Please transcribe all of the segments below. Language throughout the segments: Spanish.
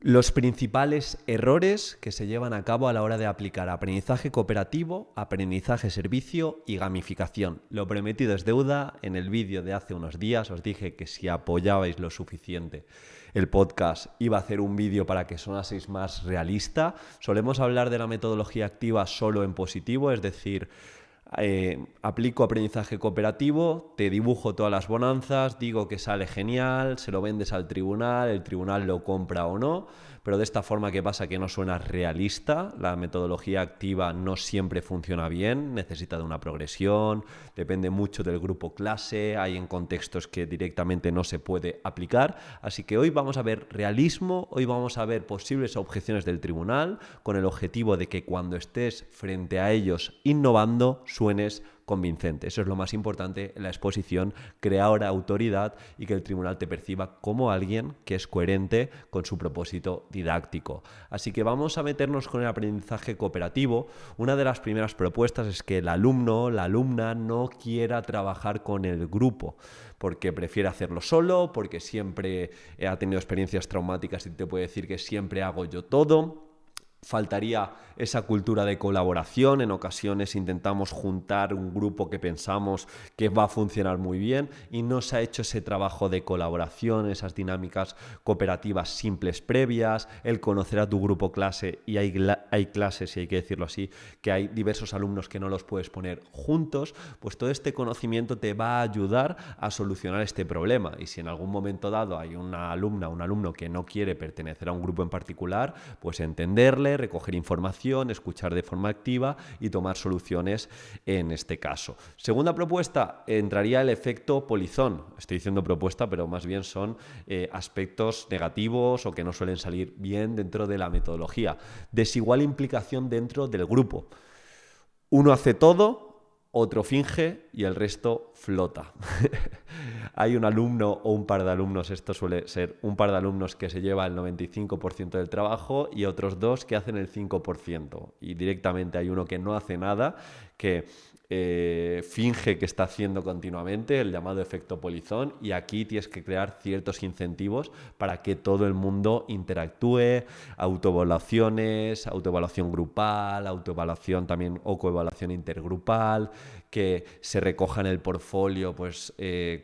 Los principales errores que se llevan a cabo a la hora de aplicar aprendizaje cooperativo, aprendizaje servicio y gamificación. Lo prometido es deuda. En el vídeo de hace unos días os dije que si apoyabais lo suficiente el podcast iba a hacer un vídeo para que sonaseis más realista. Solemos hablar de la metodología activa solo en positivo, es decir, aplico aprendizaje cooperativo, te dibujo todas las bonanzas, digo que sale genial, se lo vendes al tribunal, el tribunal lo compra o no, pero de esta forma, ¿qué pasa? Que no suena realista. La metodología activa no siempre funciona bien, necesita de una progresión, depende mucho del grupo clase, hay en contextos que directamente no se puede aplicar, así que hoy vamos a ver realismo, hoy vamos a ver posibles objeciones del tribunal con el objetivo de que cuando estés frente a ellos innovando, suenes convincente. Eso es lo más importante en la exposición, crear autoridad y que el tribunal te perciba como alguien que es coherente con su propósito didáctico. Así que vamos a meternos con el aprendizaje cooperativo. Una de las primeras propuestas es que el alumno, la alumna no quiera trabajar con el grupo porque prefiere hacerlo solo, porque siempre ha tenido experiencias traumáticas y te puede decir que siempre hago yo todo. Faltaría esa cultura de colaboración. En ocasiones intentamos juntar un grupo que pensamos que va a funcionar muy bien y no se ha hecho ese trabajo de colaboración, esas dinámicas cooperativas simples previas, el conocer a tu grupo clase, y hay clases, y hay que decirlo así, que hay diversos alumnos que no los puedes poner juntos. Pues todo este conocimiento te va a ayudar a solucionar este problema, y si en algún momento dado hay una alumna o un alumno que no quiere pertenecer a un grupo en particular, pues entenderle, recoger información, escuchar de forma activa y tomar soluciones en este caso. Segunda propuesta, entraría el efecto polizón. Estoy diciendo propuesta, pero más bien son aspectos negativos o que no suelen salir bien dentro de la metodología. Desigual implicación dentro del grupo. Uno hace todo, otro finge y el resto flota. Hay un alumno o un par de alumnos, esto suele ser un par de alumnos que se lleva el 95% del trabajo y otros dos que hacen el 5%. Y directamente hay uno que no hace nada, que finge que está haciendo continuamente, el llamado efecto polizón, y aquí tienes que crear ciertos incentivos para que todo el mundo interactúe, autoevaluaciones, autoevaluación grupal, autoevaluación también o coevaluación intergrupal, que se recoja en el portfolio pues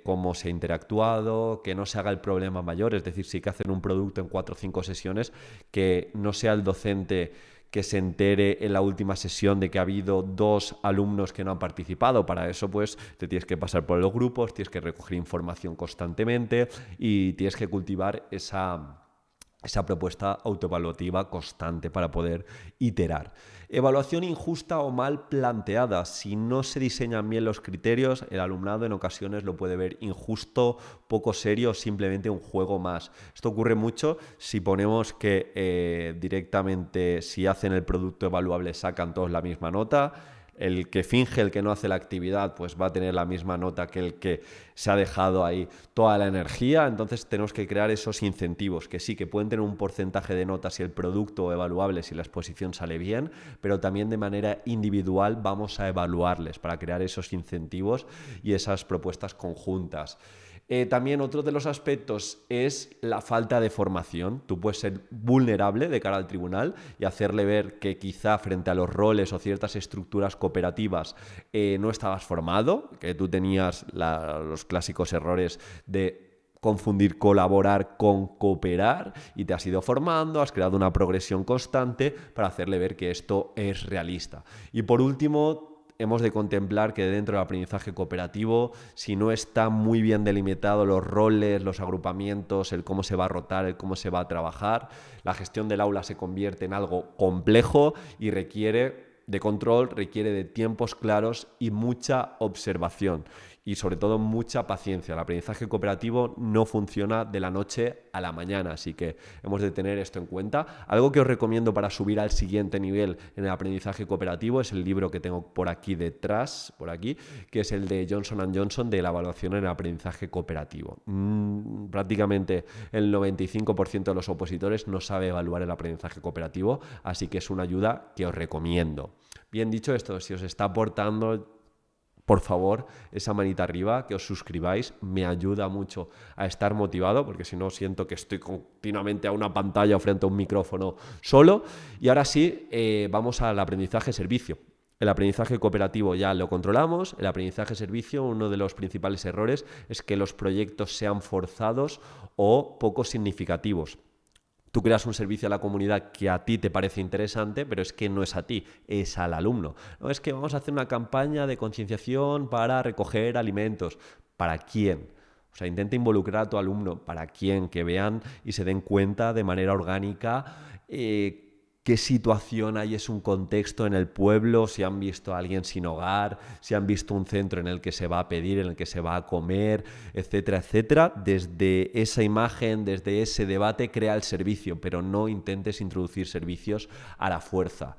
cómo se ha interactuado, que no se haga el problema mayor, es decir, si hay que hacer un producto en 4 o 5 sesiones, que no sea el docente que se entere en la última sesión de que ha habido 2 alumnos que no han participado. Para eso pues te tienes que pasar por los grupos, tienes que recoger información constantemente y tienes que cultivar esa propuesta autoevaluativa constante para poder iterar. Evaluación injusta o mal planteada. Si no se diseñan bien los criterios, el alumnado en ocasiones lo puede ver injusto, poco serio o simplemente un juego más. Esto ocurre mucho si ponemos que directamente si hacen el producto evaluable sacan todos la misma nota. El que finge, el que no hace la actividad, pues va a tener la misma nota que el que se ha dejado ahí toda la energía. Entonces tenemos que crear esos incentivos, que sí, que pueden tener un porcentaje de notas si el producto evaluable, si la exposición sale bien, pero también de manera individual vamos a evaluarles para crear esos incentivos y esas propuestas conjuntas. También otro de los aspectos es la falta de formación. Tú puedes ser vulnerable de cara al tribunal y hacerle ver que quizá frente a los roles o ciertas estructuras cooperativas no estabas formado, que tú tenías los clásicos errores de confundir colaborar con cooperar y te has ido formando, has creado una progresión constante para hacerle ver que esto es realista. Y por último, hemos de contemplar que dentro del aprendizaje cooperativo, si no está muy bien delimitado los roles, los agrupamientos, el cómo se va a rotar, el cómo se va a trabajar, la gestión del aula se convierte en algo complejo y requiere de control, requiere de tiempos claros y mucha observación. Y sobre todo mucha paciencia. El aprendizaje cooperativo no funciona de la noche a la mañana, así que hemos de tener esto en cuenta. Algo que os recomiendo para subir al siguiente nivel en el aprendizaje cooperativo es el libro que tengo por aquí detrás, por aquí, que es el de Johnson & Johnson de la evaluación en el aprendizaje cooperativo. Prácticamente el 95% de los opositores no sabe evaluar el aprendizaje cooperativo, así que es una ayuda que os recomiendo. Bien dicho esto, si os está aportando, por favor, esa manita arriba, que os suscribáis, me ayuda mucho a estar motivado, porque si no siento que estoy continuamente a una pantalla o frente a un micrófono solo. Y ahora sí, vamos al aprendizaje-servicio. El aprendizaje cooperativo ya lo controlamos. El aprendizaje-servicio, uno de los principales errores es que los proyectos sean forzados o poco significativos. Tú creas un servicio a la comunidad que a ti te parece interesante, pero es que no es a ti, es al alumno. No es que vamos a hacer una campaña de concienciación para recoger alimentos. ¿Para quién? O sea, intenta involucrar a tu alumno. ¿Para quién? Que vean y se den cuenta de manera orgánica qué situación hay, es un contexto en el pueblo, si han visto a alguien sin hogar, si han visto un centro en el que se va a pedir, en el que se va a comer, etcétera, etcétera. Desde esa imagen, desde ese debate, crea el servicio, pero no intentes introducir servicios a la fuerza.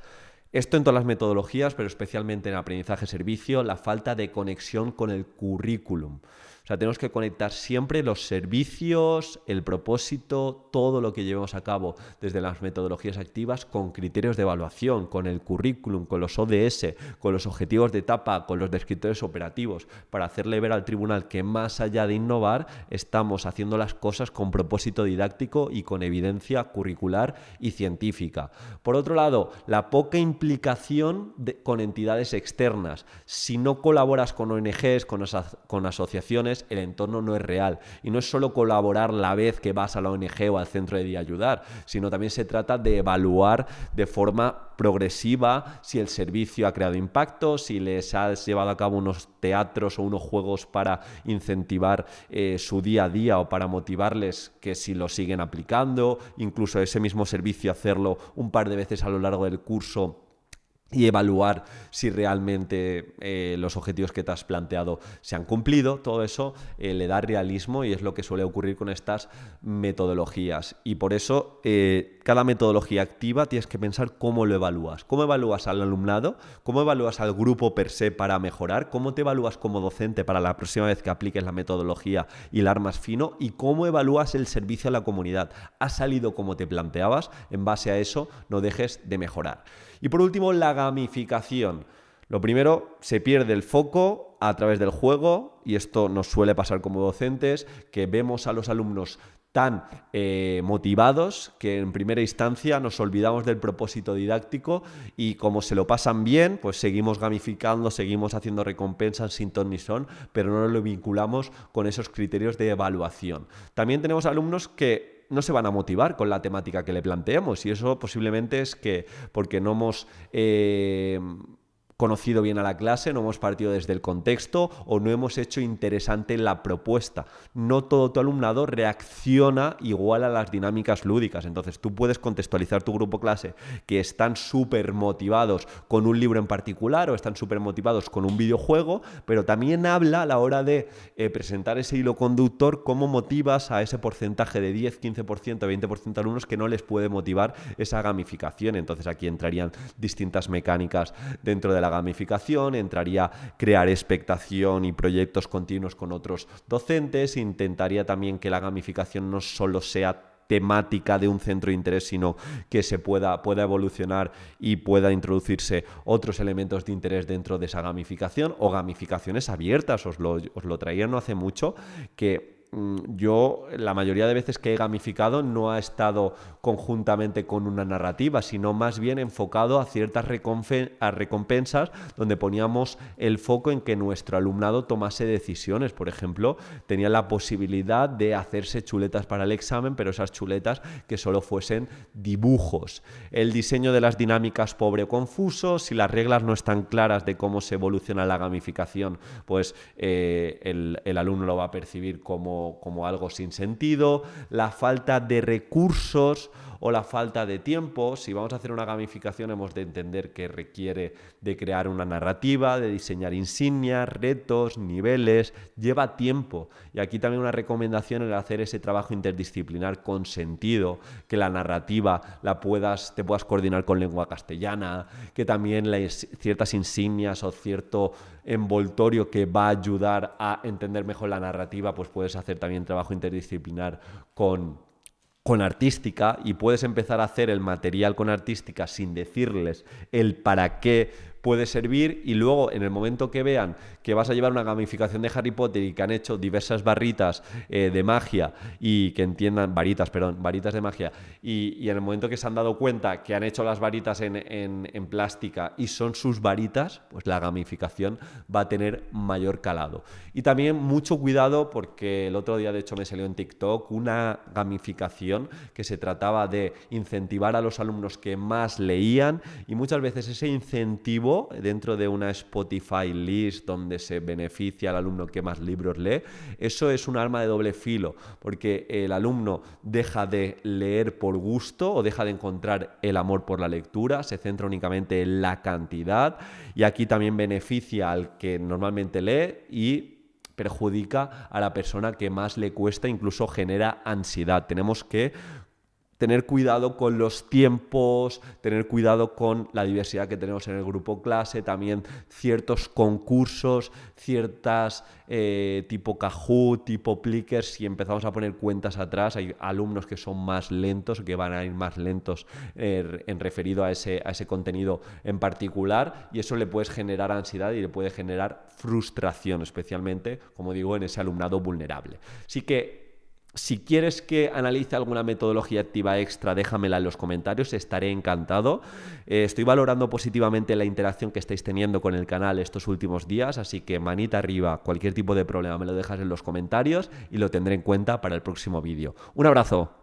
Esto en todas las metodologías, pero especialmente en aprendizaje-servicio, la falta de conexión con el currículum. O sea, tenemos que conectar siempre los servicios, el propósito, todo lo que llevemos a cabo desde las metodologías activas con criterios de evaluación, con el currículum, con los ODS, con los objetivos de etapa, con los descriptores operativos, para hacerle ver al tribunal que más allá de innovar, estamos haciendo las cosas con propósito didáctico y con evidencia curricular y científica. Por otro lado, la poca implicación con entidades externas. Si no colaboras con ONGs, con asociaciones, el entorno no es real. Y no es solo colaborar la vez que vas a la ONG o al centro de día ayudar, sino también se trata de evaluar de forma progresiva si el servicio ha creado impacto, si les has llevado a cabo unos teatros o unos juegos para incentivar su día a día o para motivarles, que si lo siguen aplicando, incluso ese mismo servicio hacerlo un par de veces a lo largo del curso y evaluar si realmente los objetivos que te has planteado se han cumplido. Todo eso le da realismo y es lo que suele ocurrir con estas metodologías. Y por eso cada metodología activa tienes que pensar cómo lo evalúas. ¿Cómo evalúas al alumnado? ¿Cómo evalúas al grupo per se para mejorar? ¿Cómo te evalúas como docente para la próxima vez que apliques la metodología y hilar más fino? ¿Y cómo evalúas el servicio a la comunidad? ¿Ha salido como te planteabas? En base a eso no dejes de mejorar. Y por último, la gamificación. Lo primero, se pierde el foco a través del juego, y esto nos suele pasar como docentes, que vemos a los alumnos tan motivados que en primera instancia nos olvidamos del propósito didáctico y como se lo pasan bien, pues seguimos gamificando, seguimos haciendo recompensas sin ton ni son, pero no lo vinculamos con esos criterios de evaluación. También tenemos alumnos que no se van a motivar con la temática que le planteemos y eso posiblemente es que porque no hemos conocido bien a la clase, no hemos partido desde el contexto o no hemos hecho interesante la propuesta. No todo tu alumnado reacciona igual a las dinámicas lúdicas. Entonces tú puedes contextualizar tu grupo clase que están súper motivados con un libro en particular o están súper motivados con un videojuego, pero también habla a la hora de presentar ese hilo conductor cómo motivas a ese porcentaje de 10, 15%, 20% de alumnos que no les puede motivar esa gamificación. Entonces aquí entrarían distintas mecánicas dentro de la gamificación, entraría crear expectación y proyectos continuos con otros docentes, intentaría también que la gamificación no solo sea temática de un centro de interés, sino que se pueda evolucionar y pueda introducirse otros elementos de interés dentro de esa gamificación o gamificaciones abiertas. Os lo traía no hace mucho que yo la mayoría de veces que he gamificado no ha estado conjuntamente con una narrativa, sino más bien enfocado a ciertas recompensas donde poníamos el foco en que nuestro alumnado tomase decisiones. Por ejemplo, tenía la posibilidad de hacerse chuletas para el examen, pero esas chuletas que solo fuesen dibujos. El diseño de las dinámicas pobre o confuso, si las reglas no están claras de cómo se evoluciona la gamificación, pues el alumno lo va a percibir como algo sin sentido, la falta de recursos o la falta de tiempo. Si vamos a hacer una gamificación hemos de entender que requiere de crear una narrativa, de diseñar insignias, retos, niveles, lleva tiempo. Y aquí también una recomendación es hacer ese trabajo interdisciplinar con sentido, que la narrativa te puedas coordinar con lengua castellana, que también ciertas insignias o cierto envoltorio que va a ayudar a entender mejor la narrativa, pues puedes hacer también trabajo interdisciplinar con artística y puedes empezar a hacer el material con artística sin decirles el para qué puede servir, y luego en el momento que vean que vas a llevar una gamificación de Harry Potter y que han hecho diversas barritas de magia y que entiendan, varitas de magia, y en el momento que se han dado cuenta que han hecho las varitas en plástica y son sus varitas, pues la gamificación va a tener mayor calado. Y también mucho cuidado, porque el otro día de hecho me salió en TikTok una gamificación que se trataba de incentivar a los alumnos que más leían, y muchas veces ese incentivo dentro de una Spotify list donde se beneficia al alumno que más libros lee, eso es un arma de doble filo, porque el alumno deja de leer por gusto o deja de encontrar el amor por la lectura, se centra únicamente en la cantidad, y aquí también beneficia al que normalmente lee y perjudica a la persona que más le cuesta, incluso genera ansiedad. Tenemos que tener cuidado con los tiempos, tener cuidado con la diversidad que tenemos en el grupo clase, también ciertos concursos, ciertas tipo Kahoot, tipo Plickers. Si empezamos a poner cuentas atrás, hay alumnos que son más lentos, que van a ir más lentos en referido a ese contenido en particular, y eso le puede generar ansiedad y le puede generar frustración, especialmente, como digo, en ese alumnado vulnerable. Así que si quieres que analice alguna metodología activa extra, déjamela en los comentarios, estaré encantado. Estoy valorando positivamente la interacción que estáis teniendo con el canal estos últimos días, así que manita arriba, cualquier tipo de problema me lo dejas en los comentarios y lo tendré en cuenta para el próximo vídeo. Un abrazo.